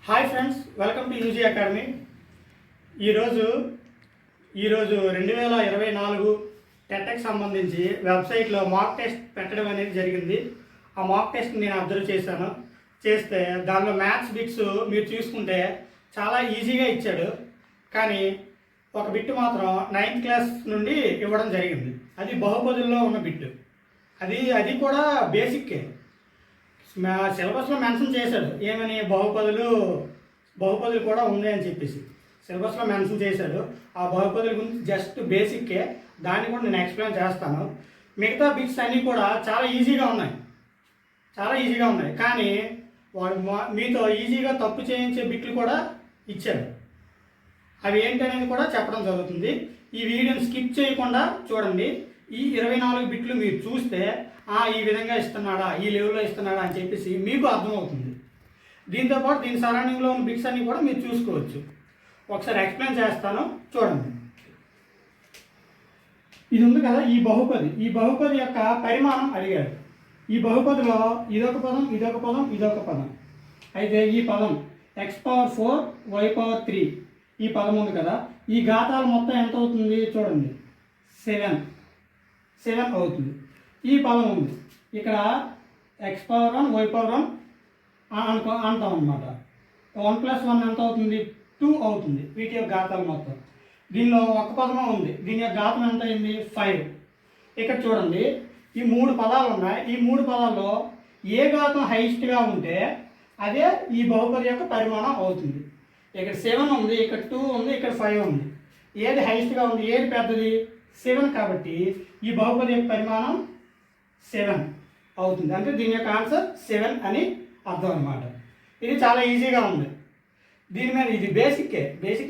Hi friends, welcome to UG academy. ఈరోజు 2024 టెట్కి సంబంధించి వెబ్సైట్లో మాక్ టెస్ట్ పెట్టడం అనేది జరిగింది. ఆ మాక్ టెస్ట్ నేను అబ్జర్వ్ చేస్తే దానిలో మ్యాథ్స్ బిట్స్ మీరు చూసుకుంటే చాలా ఈజీగా ఇచ్చాడు. కానీ ఒక బిట్ మాత్రం 9th క్లాస్ నుండి ఇవ్వడం జరిగింది. అది బహుపదుల్లో ఉన్న బిట్. అది కూడా బేసిక్కే. సిలబస్లో మెన్షన్ చేశాడు ఏమని, బహుపదులు కూడా ఉంది అని చెప్పేసి సిలబస్లో మెన్షన్ చేశాడు. ఆ బహుపదుల గురించి జస్ట్ బేసిక్కే, దాన్ని కూడా నేను ఎక్స్ప్లెయిన్ చేస్తాను. మిగతా బిట్స్ అన్నీ కూడా చాలా ఈజీగా ఉన్నాయి. కానీ వాడు మీతో ఈజీగా తప్పు చేయించే బిట్లు కూడా ఇచ్చాడు. అవి ఏంటనేది కూడా చెప్పడం జరుగుతుంది. ఈ వీడియోని స్కిప్ చేయకుండా చూడండి. ఈ 24 బిట్లు మీరు చూస్తే ఈ విధంగా ఇస్తున్నాడా, ఈ లెవెల్లో ఇస్తున్నాడా అని చెప్పేసి మీకు అర్థమవుతుంది. దీంతోపాటు దీని సరౌండింగ్లో ఉన్న బిట్స్ అన్నీ కూడా మీరు చూసుకోవచ్చు. ఒకసారి ఎక్స్ప్లెయిన్ చేస్తాను, చూడండి. ఇది ఉంది కదా, ఈ బహుపది యొక్క పరిమాణం అడిగాడు. ఈ బహుపదిలో ఇదొక పదం. అయితే ఈ పదం x⁴ y⁴ ఈ పదం ఉంది కదా, ఈ ఘాతాలు మొత్తం ఎంత అవుతుంది చూడండి, 7 అవుతుంది. ఈ పదం ఉంది ఇక్కడ x⁴1 y⁴1 అంటాం అనమాట. 1 + 1 ఎంత అవుతుంది, 2 అవుతుంది. వీటి యొక్క ఘాతాలు మొత్తం. దీనిలో ఒక పదమే ఉంది, దీని యొక్క ఘాతం ఎంత అయింది, 5. ఇక్కడ చూడండి, ఈ 3 పదాలు ఉన్నాయి. ఈ 3 పదాల్లో ఏ ఘాతం హైయెస్ట్గా ఉంటే అదే ఈ బహుపది యొక్క పరిమాణం అవుతుంది. ఇక్కడ 7 ఉంది, ఇక్కడ 2 ఉంది, ఇక్కడ 5 ఉంది. ఏది హైయెస్ట్గా ఉంది, ఏది పెద్దది, 7 కాబట్టి ఈ బహుపది యొక్క పరిమాణం 7 అవుతుంది. అంటే దీని యొక్క ఆన్సర్ 7 అని అర్థం అన్నమాట. ఇది చాలా ఈజీగా ఉంది. దీని మీద ఇది బేసిక్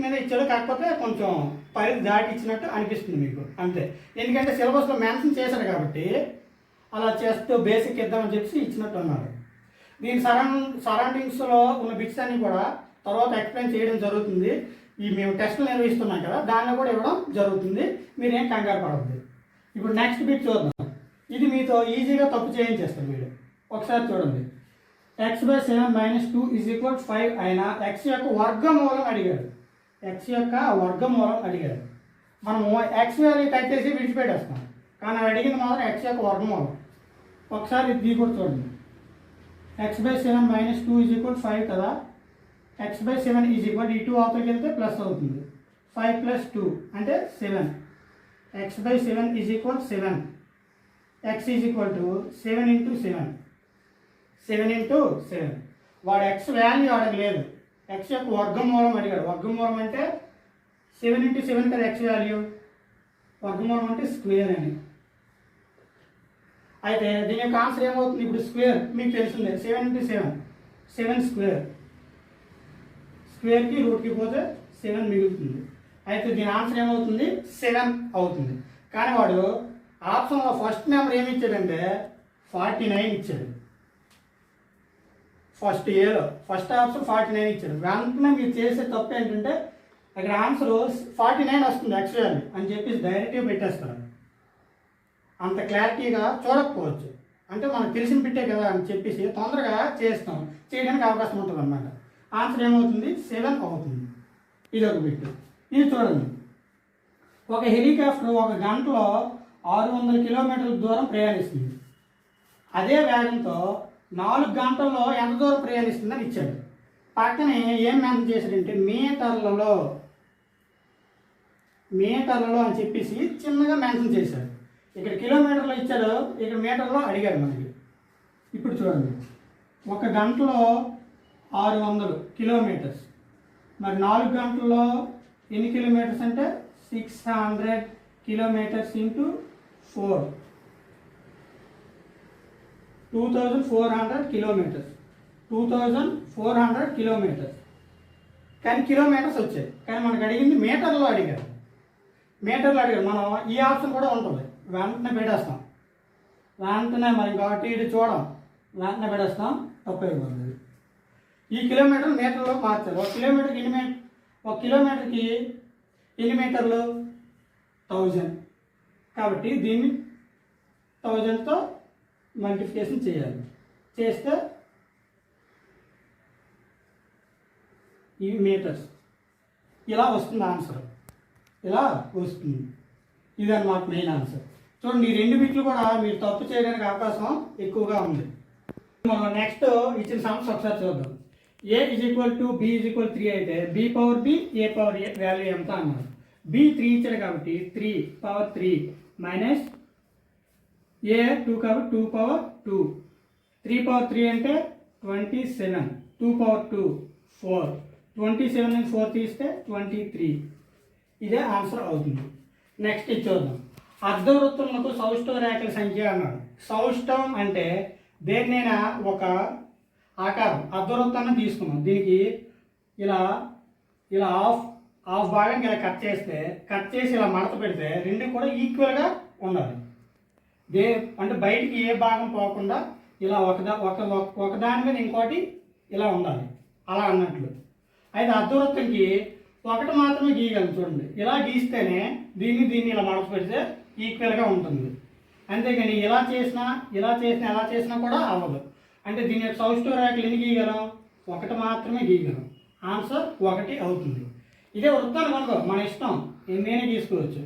మీద ఇచ్చాడు, కాకపోతే కొంచెం పరిధి దాటి ఇచ్చినట్టు అనిపిస్తుంది మీకు, అంతే. ఎందుకంటే సిలబస్లో మెన్షన్ చేశాడు కాబట్టి అలా చేస్తూ బేసిక్ ఇద్దామని చెప్పి ఇచ్చినట్టు అన్నాడు. దీని సరౌండింగ్స్లో ఉన్న బిట్స్ అన్నీ కూడా తర్వాత ఎక్స్ప్లెయిన్ చేయడం జరుగుతుంది. మేము టెస్టులు నిర్వహిస్తున్నాం కదా, దానిలో కూడా ఇవ్వడం జరుగుతుంది. మీరేం కంగారు పడవద్దు. ఇప్పుడు నెక్స్ట్ బిట్ చూద్దాం. ఇది మీతో ఈజీగా తప్పు చేయించేస్తాడు వీడు. ఒకసారి చూడండి. x/7 - 2 = 5 అయినా x యొక్క వర్గమూలం అడిగాడు. మనము x వాల్యూ కట్టేసి విడిచిపెట్టేస్తాం, కానీ అడిగింది మాత్రం x యొక్క వర్గమూలం. ఒకసారి ఇది కూడా చూడండి. x/7 - 2 = 5 కదా, x/7 ఈ 2 అవతలకి వెళ్తే ప్లస్ అవుతుంది. 5 + 2 అంటే 7. x/7 = 7. x = 7 × 7. 7 × 7. వాడు x వాల్యూ అడగలేదు, x యొక్క వర్గమూలం అడిగాడు. వర్గమూలం అంటే 7 × 7 కదా x వాల్యూ, వర్గమూలం అంటే స్క్వేర్ అని. అయితే దీని యొక్క ఆన్సర్ ఏమవుతుంది, ఇప్పుడు స్క్వేర్ మీకు తెలిసిందే. 7 × 7 7 స్క్వేర్కి రూట్కి పోతే 7 మిగులుతుంది. అయితే దీని ఆన్సర్ ఏమవుతుంది, 7 అవుతుంది. కానీ వాడు ఆప్షన్లో ఫస్ట్ నెంబర్ ఏమి ఇచ్చాడంటే 49 ఇచ్చాడు. ఫస్ట్ ఆప్షన్ 49 ఇచ్చాడు. వెంటనే మీరు చేసే తప్పు ఏంటంటే అక్కడ ఆన్సర్ 49 వస్తుంది యాక్చువల్లీ అని చెప్పేసి డైరెక్ట్గా పెట్టేస్తారు. అంత క్లారిటీగా చూడకపోవచ్చు. అంటే మనకు తెలిసిన బిట్టే కదా అని చెప్పేసి తొందరగా చేయడానికి అవకాశం ఉంటుంది అన్నమాట. ఆన్సర్ ఏమవుతుంది, 7 అవుతుంది. ఇది ఒక బిట్. ఇది చూడండి. ఒక హెలికాప్టర్ 1 గంటలో 600 కిలోమీటర్ల దూరం ప్రయాణిస్తుంది. అదే వేగంతో 4 గంటల్లో ఎంత దూరం ప్రయాణిస్తుందని ఇచ్చాడు. పక్కనే ఏం మెన్షన్ చేశాడంటే మీటర్లలో అని చెప్పేసి చిన్నగా మెన్షన్ చేశాడు. ఇక్కడ కిలోమీటర్లో ఇచ్చాడు, ఇక్కడ మీటర్లో అడిగాడు మనకి. ఇప్పుడు చూడండి, 1 గంటలో 600 కిలోమీటర్స్. మరి 4 గంటల్లో ఎన్ని కిలోమీటర్స్ అంటే 600 కిలోమీటర్స్ × 4 2400 కిలోమీటర్స్. 2400 కిలోమీటర్స్. కానీ కిలోమీటర్స్ వచ్చాయి, కానీ మనకు అడిగింది మీటర్లో అడిగాడు. మనం ఈ ఆప్షన్ కూడా ఉంటుంది, వెంటనే పెట్టేస్తాం. మరి కాబట్టి ఇది చూడం, వెంటనే పెట్టేస్తాం, తప్పు అయిపోతుంది. ఈ కిలోమీటర్ మీటర్లో మార్చారు. ఒక కిలోమీటర్కి ఎన్ని మీటర్లు, 1000. కాబట్టి దీన్ని 1000తో మల్టిప్లికేషన్ చేయాలి. చేస్తే ఇవి మీటర్స్. ఇలా వస్తుంది ఆన్సర్, ఇలా వస్తుంది. ఇదన్నమాట మెయిన్ ఆన్సర్. చూడండి, ఈ 2 బిట్లు కూడా మీరు తప్పు చేయడానికి అవకాశం ఎక్కువగా ఉంది. మనం నెక్స్ట్ ఇచ్చిన సమస్య ఒకసారి చూద్దాం. a = b = 3 అయితే b power b a power a value ఎంత అన్నారు. b 3 ఇచ్చాడు కాబట్టి 3 పవర్ 3 మైనస్ a 2 కాబట్టి 2 పవర్ 2. 3 పవర్ 3 అంటే 27. 2 పవర్ 2 4. 27 నుంచి 4 తీస్తే 23. ఇదే ఆన్సర్ అవుతుంది. నెక్స్ట్ ఇది చూద్దాం. అర్ధవృత్తములకు సౌష్ఠవ రేఖల సంఖ్య అన్నాడు. సౌష్ఠవం అంటే దేన్నైనా ఒక ఆకారం అర్ధవృత్తాన్ని తీసుకున్నాం. దీనికి ఇలా ఇలా హాఫ్ భాగానికి ఇలా కట్ చేసి ఇలా మడత పెడితే 2 కూడా ఈక్వల్గా ఉండాలి. అంటే బయటికి ఏ భాగం పోకుండా ఇలా ఒకదాని మీద ఇంకోటి ఇలా ఉండాలి, అలా అన్నట్లు. అయితే అర్ధవృత్తంకి ఒకటి మాత్రమే గీయగలం. చూడండి, ఇలా గీస్తేనే దీన్ని ఇలా మడత పెడితే ఈక్వల్గా ఉంటుంది. అంతేగాని ఎలా చేసినా కూడా అవ్వదు. అంటే దీని యొక్క సౌష్ఠవ రేఖలు ఎన్ని గీయగలం? ఒకటి మాత్రమే గీయగలం. ఆన్సర్ 1 అవుతుంది. ఇదే వృత్తాన్ని కనుక మన ఇష్టం ఎన్నైనా గీసుకోవచ్చు.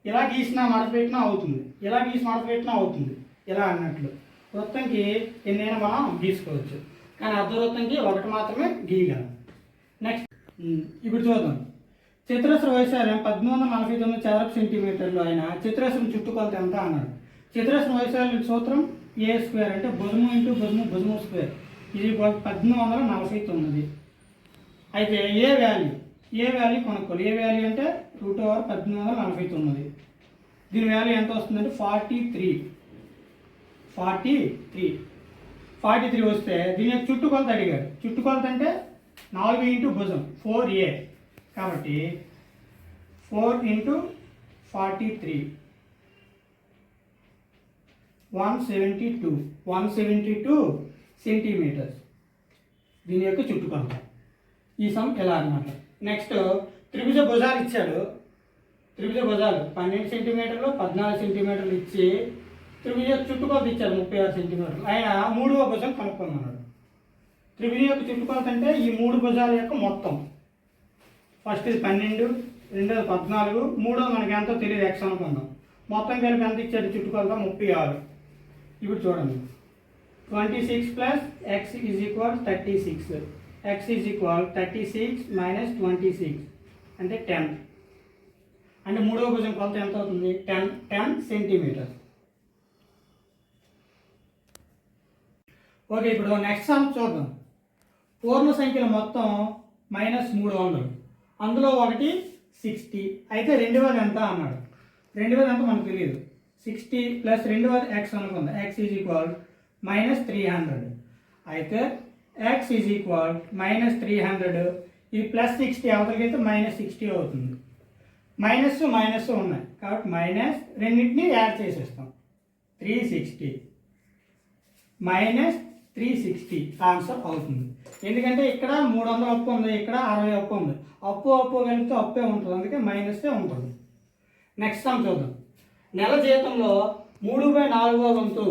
ఇలా గీసినా మడత పెట్టినా అవుతుంది, ఇలా గీసి మడత పెట్టినా అవుతుంది, ఇలా అన్నట్లు. వృత్తంకి ఎన్నైనా మనం గీసుకోవచ్చు, కానీ అర్ధవృత్తంకి ఒకటి మాత్రమే గీయగలం. నెక్స్ట్ ఇప్పుడు చూద్దాం. చతురస్ర వైశాల్యం 1849 చదరపు సెంటీమీటర్లు అయిన చతురస్రం చుట్టుకొలత ఎంత అన్నాడు. చతురస్ర వైశాల్యం సూత్రం a² అంటే భుజము ఇంటూ భుజము స్క్వేర్ ఇది 1849. అయితే ఏ వాల్యూ కొనుక్కోవాలి. ఏ వాల్యూ అంటే √1849. దీని వాల్యూ ఎంత వస్తుందంటే 43 వస్తే దీని యొక్క చుట్టుకొలత అడిగాడు. చుట్టుకొలత అంటే 4 ఇంటూ భుజం 4a కాబట్టి 4 ఇంటూ 43 172 సెంటీమీటర్స్ దీని యొక్క చుట్టుకొలత. ఈ సమ్ ఎలా అన్నమాట. నెక్స్ట్ త్రిభుజ భుజాలు ఇచ్చాడు. త్రిభుజ భుజాలు 12 సెంటీమీటర్లు 14 సెంటీమీటర్లు ఇచ్చి త్రిభుజ యొక్క చుట్టుకొలత ఇచ్చాడు 36 సెంటీమీటర్లు. ఆయన 3వ భుజం కనుక్కోమన్నాడు. త్రిభుజం యొక్క చుట్టుకొలత అంటే ఈ 3 భుజాల యొక్క మొత్తం. ఫస్ట్ ఇది 12, రెండోది 14, మూడోది మనకి ఎంతో తెలియదు x అనుకుందాం. మొత్తం కలిపి ఎంత ఇచ్చాడు చుట్టుకొలత 36. ఇప్పుడు చూడండి, 26 ప్లస్ x = 36. x = 36 మైనస్ 26 అంటే 10. అంటే 3వ భుజం కొలత ఎంత అవుతుంది? 10 సెంటీమీటర్. ఓకే, ఇప్పుడు నెక్స్ట్ సమ్ చూద్దాం. పూర్ణ సంఖ్యల మొత్తం -300, అందులో ఒకటి 60. అయితే రెండవది ఎంత అన్నాడు. రెండవది ఎంత మనకు తెలియదు. 60 ప్లస్ రెండవది x అనుకుందాం. x = -300. అయితే x = -300 ఇది +60 అవతలకి అయితే -60 అవుతుంది. మైనస్ ఉన్నాయి కాబట్టి మైనస్ రెండింటిని యాడ్ చేసేస్తాం. 360 -360 ఆన్సర్ అవుతుంది. ఎందుకంటే ఇక్కడ 300 అప్పు ఉంది, ఇక్కడ 60 అప్పు ఉంది. అప్పు కలిపితే అప్పే ఉంటుంది, అందుకే మైనస్ే ఉంటుంది. నెక్స్ట్ సమ్ చూద్దాం. నెల జీతంలో 3/4వ వంతు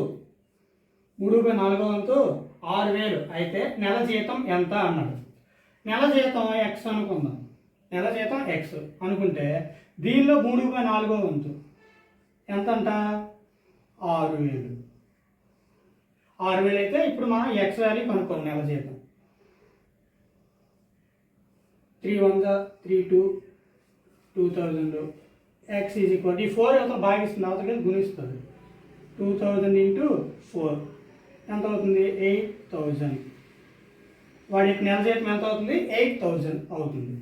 6000 అయితే నెల జీతం ఎంత అన్నాడు. నెల జీతం x అనుకుందాం. నెల జీతం x అనుకుంటే దీనిలో 3/4వ వంతు ఎంత అంట? 6000. 6000 అయితే ఇప్పుడు మనం x వాల్యూ కనుక్కోవాలి. నెల జీతం 3 1 3 2000 x = ఈ 4 అవతల భాగిస్తుంది, అవతలకి గుణిస్తుంది. 2000 × 4 ఎంత అవుతుంది? 8000. వాడి నెల జీతం ఎంత అవుతుంది? 8000 అవుతుంది.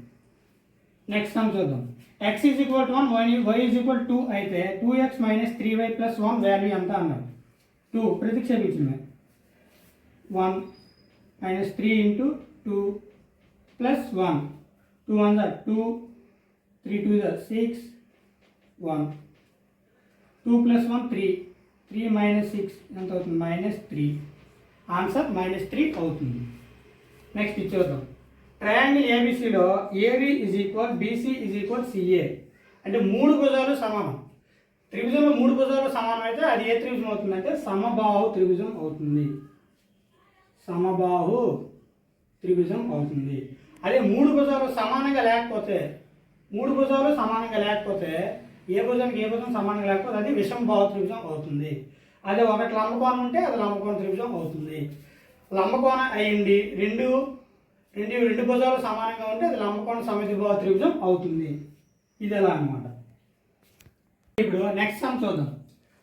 నెక్స్ట్ సమ్ చూద్దాం. x = 1 y = 2 అయితే 2x - 3y + 1 వాల్యూ ఎంత అన్నాడు. 2 ప్రతిక్షేపించింది. 1 - 3 × 2 + 1 2 1 2 3 2 6 1 2 + 1 3 3 - 6 ఎంత అవుతుంది? -3. ఆన్సర్ -3 అవుతుంది. నెక్స్ట్ చూద్దాం. ట్రయాంగిల్ ఏబిసిలో ఏబి = BC = CA అంటే 3 భుజాలు సమానం. త్రిభుజంలో 3 భుజాలు సమానం అయితే అది ఏ త్రిభుజం అవుతుందంటే సమబాహు త్రిభుజం అవుతుంది. సమబాహు త్రిభుజం అవుతుంది. అదే మూడు భుజాలు సమానంగా లేకపోతే ఏ భుజానికి ఏ భుజం సమానంగా లేకపోతే అది విషమబాహు త్రిభుజం అవుతుంది. అదే ఒకటి లంబకోణం ఉంటే అది లంబకోణ త్రిభుజం అవుతుంది. లంబకోణం అయ్యింది రెండు భుజాలు సమానంగా ఉంటే అది లంబకోణ సమద్విబాహు త్రిభుజం అవుతుంది. ఇది ఎలా అన్నమాట. ఇప్పుడు నెక్స్ట్ సమ్ చూద్దాం.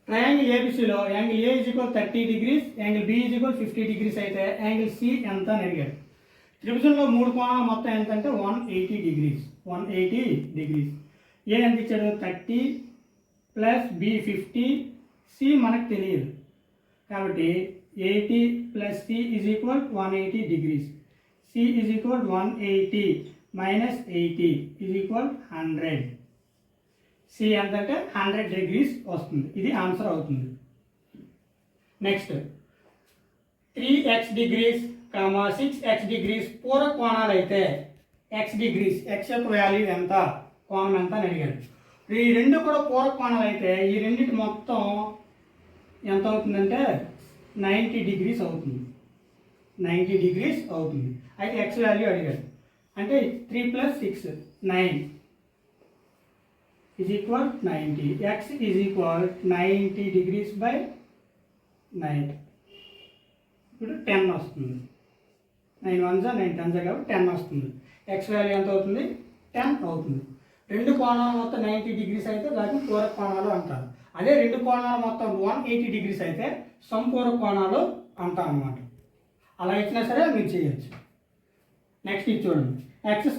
ట్రయాంగిల్ ఏబిసిలో angle A is equal 30 degrees, angle B is equal 50 degrees అయితే యాంగిల్ సి ఎంత అని అడిగాడు. త్రిభుజంలో మూడు కోణాలు మొత్తం ఎంత అంటే 180 degrees. ఏ ఎంత ఇచ్చాడు 30 ప్లస్ బి 50, సి మనకు తెలియదు కాబట్టి 80 plus c is equal 180 degrees. C is equal 180 minus 80 is equal 100. సి ఎంత అంటే 100 degrees వస్తుంది. ఇది ఆన్సర్ అవుతుంది. Next 3x degrees, 6x degrees పూరక కోణాలు అయితే x degrees, x యొక్క వాల్యూ ఎంత, కోణం ఎంత అని అడిగాడు. ఈ రెండు కూడా పూరక కోణాలు అయితే ఈ రెండింటి మొత్తం ఎంత అవుతుందంటే 90 degrees అవుతుంది. 90 degrees అవుతుంది. అయితే x వాల్యూ అడిగాడు. అంటే 3 + 6 9 is equal 90. X is equal 90 degrees by 9. ఇప్పుడు 10 వస్తుంది. 9 1s 9 10s కాబట్టి 10 వస్తుంది. X వాల్యూ ఎంత అవుతుంది 10 అవుతుంది. రెండు కోణాలు మొత్తం 90 degrees అయితే వాటిని పూరక కోణాలు అంటారు. అదే రెండు కోణాలు మొత్తం 180 degrees అయితే సంపూరక కోణాలు అంటాం అన్నమాట. అలా ఇచ్చినా సరే మీరు చేయొచ్చు. నెక్స్ట్ ఇది చూడండి. x² -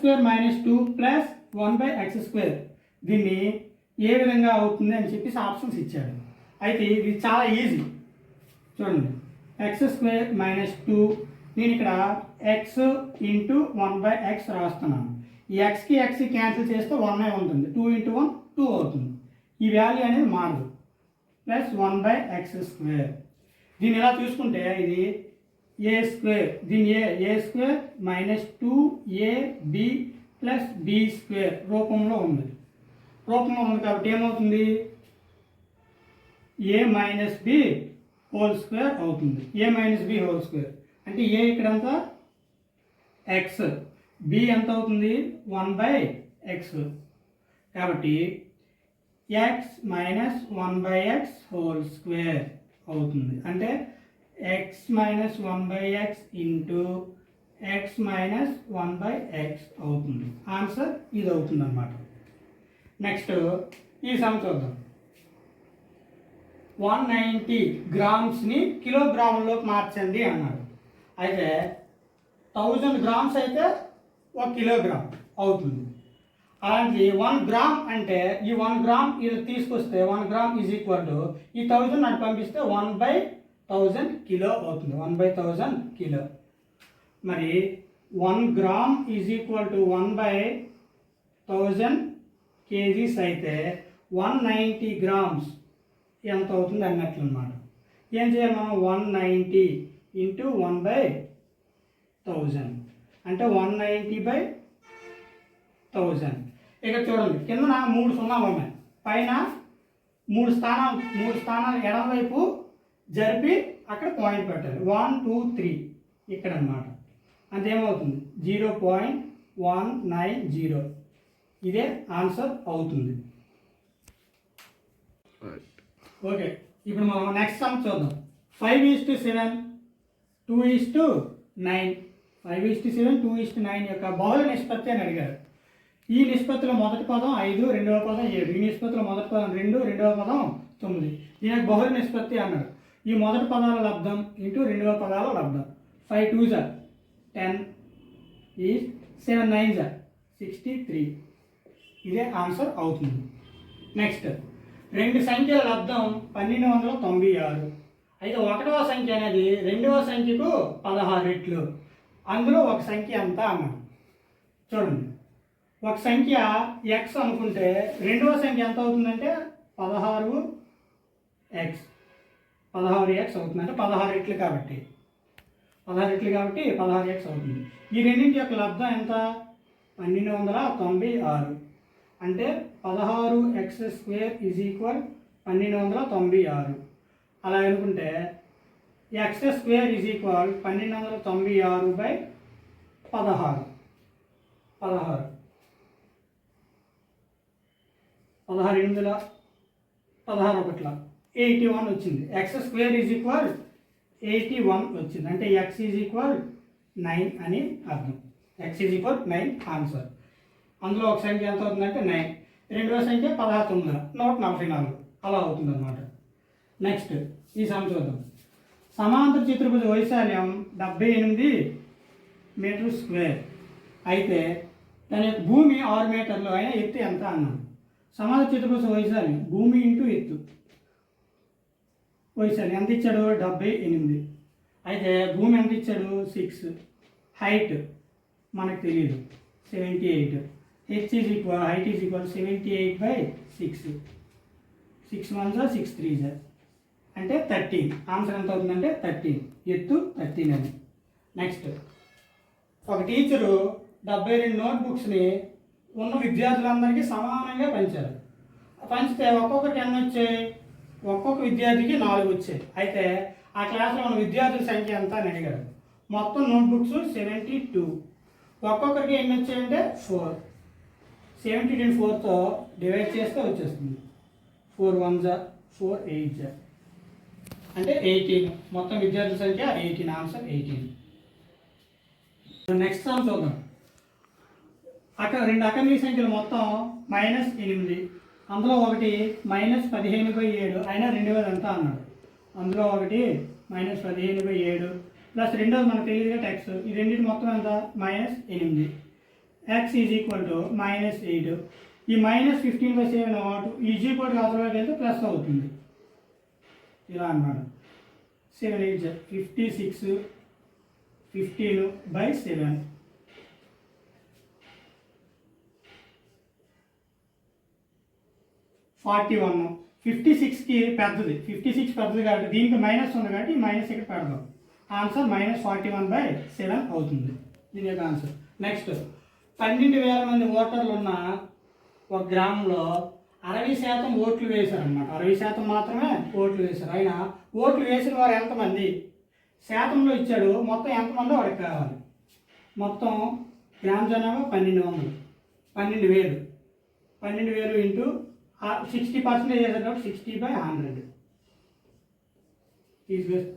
2 + 1/x². దీన్ని ఏ విధంగా అవుతుంది అని చెప్పేసి ఆప్షన్స్ ఇచ్చాడు. అయితే ఇది చాలా ఈజీ. చూడండి x² - 2 నేను ఇక్కడ x × 1/x రాస్తున్నాను. ఈ xకి x క్యాన్సిల్ చేస్తే 1 ఉంటుంది. 2 × 1 2 అవుతుంది. ఈ వాల్యూ అనేది మారదు. Plus 1/x². దీన్ని ఇలా చూసుకుంటే ఇది a², దీని a² - 2ab + b² రూపంలో ఉంది కాబట్టి ఏమవుతుంది a - b² అవుతుంది. a - b² అంటే a ఇక్కడంతా x, b ఎంత అవుతుంది 1/x కాబట్టి x - 1/x² అవుతుంది. అంటే x - 1/x into x - 1/x అవుతుంది. ఆన్సర్ ఇది అవుతుంది అన్నమాట. నెక్స్ట్ ఈ సమ్ చూద్దాం. 190 గ్రామ్స్ని కిలోగ్రాముల్లోకి మార్చండి అన్నాడు. అయితే 1000 grams అయితే 1 kilogram అవుతుంది. అలాంటి 1 గ్రామ్ అంటే ఈ 1 గ్రామ్ ఇది తీసుకొస్తే 1 గ్రామ్ ఈజ్ ఈక్వల్ టు ఈ 1000 నాకు పంపిస్తే 1/1000 కిలో అవుతుంది. 1/1000 కిలో. మరి 1 gram is equal to 1/1000 kgs అయితే 190 grams ఎంత అవుతుంది అన్నట్లు అన్నమాట. ఏం చేయాలి మనం 190 × 1/1000 అంటే 190/1000. ఇక చూడండి కిందన 3 సున్నాలు ఉన్నాయి. పైన 3 స్థానాలు ఎడమ వైపు జరిపి అక్కడ పాయింట్ పెట్టాలి. 1 2 3 ఇక్కడ అన్నమాట. అంతేమవుతుంది 0.190. ఇదే ఆన్సర్ అవుతుంది. ఓకే ఇప్పుడు మనం నెక్స్ట్ సమ్ చూద్దాం. 5:7 2:9 5:7 2:9 యొక్క బహుళ నిష్పత్తి అని అడిగారు. ఈ నిష్పత్తిలో మొదటి పదం 5, రెండవ పదం 7. ఈ నిష్పత్తిలో మొదటి పదం 2, రెండవ పదం 9. దీనికి బహుళ నిష్పత్తి అన్నాడు. ఈ మొదటి పదాల లబ్ధం ఇంటూ రెండవ పదాల లబ్ధం. 5 2s 10 is 7 9s 63. ఇదే ఆన్సర్ అవుతుంది. నెక్స్ట్ రెండు సంఖ్యల లబ్ధం 1296. అయితే ఒకటవ సంఖ్య అనేది రెండవ సంఖ్యకు 16 రెట్లు. అందులో ఒక సంఖ్య ఎంత అన్నాడు. చూడండి ఒక సంఖ్య x అనుకుంటే రెండవ సంఖ్య ఎంత అవుతుందంటే 16x అవుతుంది. అంటే 16 రెట్లు కాబట్టి 16x అవుతుంది. ఈ రెండింటి యొక్క లబ్ధం ఎంత 1296. అంటే 16x² ఈజ్ ఈక్వల్ 1296. అలా అనుకుంటే x² ఈజ్ ఈక్వల్ 1296/16. 16 8 16 1 81 వచ్చింది. ఎక్స్ స్క్వేర్ ఈజ్ ఈక్వల్ 81 వచ్చింది. అంటే ఎక్స్ ఈజ్ ఈక్వల్ 9 అని అర్థం. X is equal 9 answer. అందులో ఒక సంఖ్య ఎంత అవుతుందంటే 9, రెండవ సంఖ్య 16 144 అలా అవుతుంది అన్నమాట. నెక్స్ట్ ఈ సమ్ చూద్దాం. సమాంతర చతుర్భుజ వైశాల్యం 78 మీటర్ స్క్వేర్ అయితే దాని యొక్క భూమి 6 మీటర్లు అయినా ఎత్తు ఎంత అన్నాం. సమాంతర చతుర్భుజ వైశాల్యం భూమి ఇంటూ ఎత్తు వైశాల్యం ఎంత ఇచ్చాడు 78. అయితే భూమి ఎంత ఇచ్చాడు 6, హైట్ మనకు తెలియదు 78, H is equal height is equal 78/6, 6 1 6 3 అంటే 13. ఆన్సర్ ఎంత అవుతుందంటే 13, ఎత్తు 13 అని. నెక్స్ట్ ఒక టీచరు 72 నోట్బుక్స్ని ఉన్న విద్యార్థులందరికీ సమానంగా పంచారు. పంచితే ఒక్కొక్కరికి ఎన్ని వచ్చాయి, ఒక్కొక్క విద్యార్థికి 4 వచ్చాయి. అయితే ఆ క్లాస్లో ఉన్న విద్యార్థుల సంఖ్య ఎంత అని అడిగారు. మొత్తం నోట్బుక్స్ 72, ఒక్కొక్కరికి ఎన్ని వచ్చాయంటే 4. 72 4తో డివైడ్ చేస్తే వచ్చేస్తుంది. 4 1 4 8 అంటే 18. మొత్తం విద్యార్థుల సంఖ్య 18, ఆన్సర్ 18. నెక్స్ట్ సమ్ చూద్దాం. అక్కడ 2 అకర్ణీయ సంఖ్యలు మొత్తం -8, అందులో ఒకటి -15/7 అయినా రెండవది ఎంత అన్నాడు. అందులో ఒకటి -15/7 ప్లస్ రెండోది మనకు తెలియదుగా టెక్స్. ఈ రెండింటి మొత్తం ఎంత -8. X is equal to -8. ఈ -15/7 ఈజీ కూడా అవతలకి వెళ్తే ప్లస్ అవుతుంది. ఇలా అన్నాడు. 7 8 56, 15/7 41. 56కి పెద్దది, 56 పెద్దది కాబట్టి దీనికి మైనస్ ఉంది కాబట్టి ఈ మైనస్ ఇక్కడ పెడదాం. ఆన్సర్ -41/7 అవుతుంది దీని యొక్క ఆన్సర్. నెక్స్ట్ 12,000 మంది ఓటర్లు ఉన్న ఒక గ్రామంలో 60% ఓట్లు వేశారనమాట. 60% మాత్రమే ఓట్లు వేశారు. అయినా ఓట్లు వేసిన వారు ఎంతమంది శాతంలో ఇచ్చాడు, మొత్తం ఎంతమంది వాడికి కావాలి. మొత్తం గ్రామ జనాభా 1200, 12,000 ఇంటూ 60% చేసేటప్పుడు 60/100 తీసుకొస్తే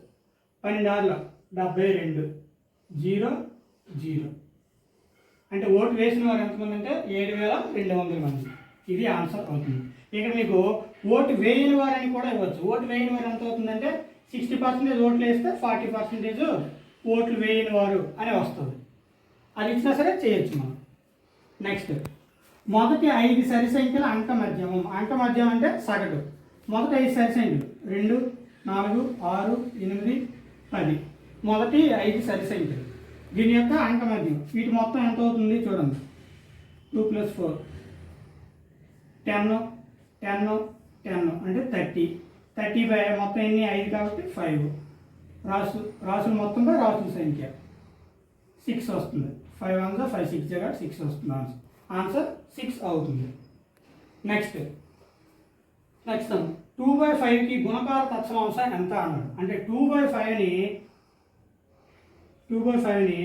12 72 0 0 అంటే ఓటు వేసిన వారు ఎంతమంది అంటే 7,200 మంది. ఇది ఆన్సర్ అవుతుంది. ఇక్కడ మీకు ఓటు వేయని వారని కూడా ఇవ్వచ్చు. ఓటు వేయని వారు ఎంత అవుతుందంటే 60% ఓట్లు వేస్తే 40% ఓట్లు వేయని వారు అని వస్తుంది. అది ఇచ్చినా సరే చేయొచ్చు మనం. నెక్స్ట్ మొదటి 5 సరి సంఖ్యల అంక మధ్యమం. అంక మధ్యమం అంటే సగటు. మొదటి 5 సరి సంఖ్యలు 2 4 6 8 10 మొదటి 5 సరి సంఖ్యలు. దీని యొక్క అంక మధ్యం వీటి మొత్తం ఎంత అవుతుంది చూడండి. 2 + 4 10 10 10 అంటే 30. 30 మొత్తం ఎన్ని 5 కాబట్టి 5. రాసులు మొత్తంపై రాసుల సంఖ్య 6 వస్తుంది. 5 1 5 6 కాబట్టి 6 వస్తుంది ఆన్సర్. ఆన్సర్ 6 అవుతుంది. నెక్స్ట్ 2/5కి గుణకార తత్సమాంశం ఎంత అన్నాడు. అంటే 2/5ని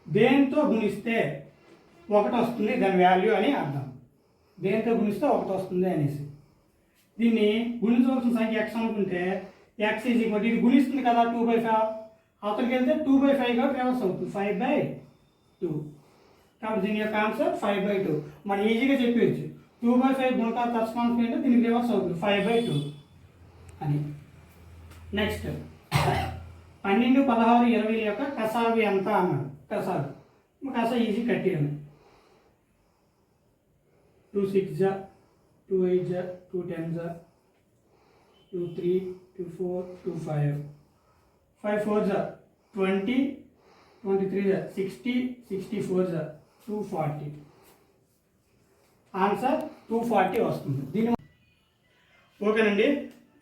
దేంతో గుణిస్తే 1 వస్తుంది దాని వాల్యూ అని అర్థం. దేంతో గుణిస్తే 1 వస్తుంది అనేసి. దీన్ని గుణించవలసిన సంఖ్య x అనుకుంటే x ఈజ్ ఈక్వల్ ఇది గుణిస్తుంది కదా 2/5. అవతలికి వెళ్తే 2/5 కాబట్టి రివర్స్ అవుతుంది 5/2. కాబట్టి దీని యొక్క ఆన్సర్ 5/2. మనం ఈజీగా చెప్పవచ్చు 2/5 గుణకార తత్సమాంశం అంటే దీనికి రివర్స్ అవుతుంది 5/2 అని. నెక్స్ట్ 12 16 20 యొక్క కసావి ఎంత అన్నాడు. కసా ఈజీ కట్టేయడం. 2 6 2 8 2 10 2 3 2 4 2 5 5 4 20 23 60 64 240. ఆన్సర్ 240 వస్తుంది. దీని ఓకేనండి.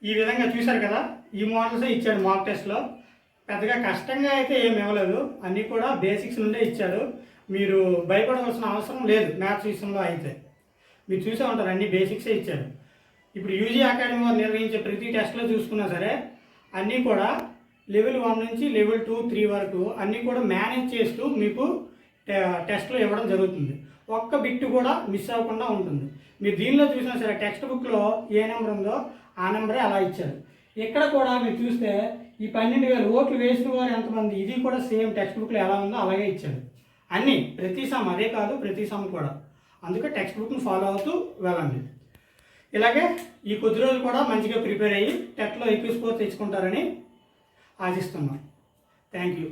ఈ విధంగా చూశారు కదా. ఈ మోడల్సే ఇచ్చాడు మాక్ టెస్ట్లో. పెద్దగా కష్టంగా అయితే ఏమి ఇవ్వలేదు, అన్నీ కూడా బేసిక్స్ నుండే ఇచ్చాడు. మీరు భయపడవలసిన అవసరం లేదు. మ్యాథ్స్ విషయంలో అయితే మీరు చూసే ఉంటారు అన్ని బేసిక్సే ఇచ్చాడు. ఇప్పుడు యూజీ అకాడమీ వారు నిర్వహించే ప్రతి టెస్ట్లో చూసుకున్నా సరే అన్నీ కూడా లెవెల్ 1 నుంచి లెవెల్ 2 3 వరకు అన్నీ కూడా మేనేజ్ చేస్తూ మీకు టెస్ట్లో ఇవ్వడం జరుగుతుంది. ఒక్క బిట్ కూడా మిస్ అవ్వకుండా ఉంటుంది. మీరు దీనిలో చూసినా సరే టెక్స్ట్ బుక్లో ఏ నెంబర్ ఉందో ఆ నెంబరే అలా ఇచ్చారు. ఇక్కడ కూడా మీరు చూస్తే ఈ 12,000 ఓట్లు వేసిన వారు ఎంతమంది, ఇది కూడా సేమ్ టెక్స్ట్ బుక్లో ఎలా ఉందో అలాగే ఇచ్చారు. అన్నీ ప్రతి సమ్ అదే కాదు, ప్రతి సమ్ కూడా. అందుకే టెక్స్ట్ బుక్ని ఫాలో అవుతూ వెళ్ళండి. ఇలాగే ఈ కొద్ది రోజులు కూడా మంచిగా ప్రిపేర్ అయ్యి టెట్లో ఎక్కువ స్కోర్ తెచ్చుకుంటారని ఆశిస్తున్నాను. Thank you.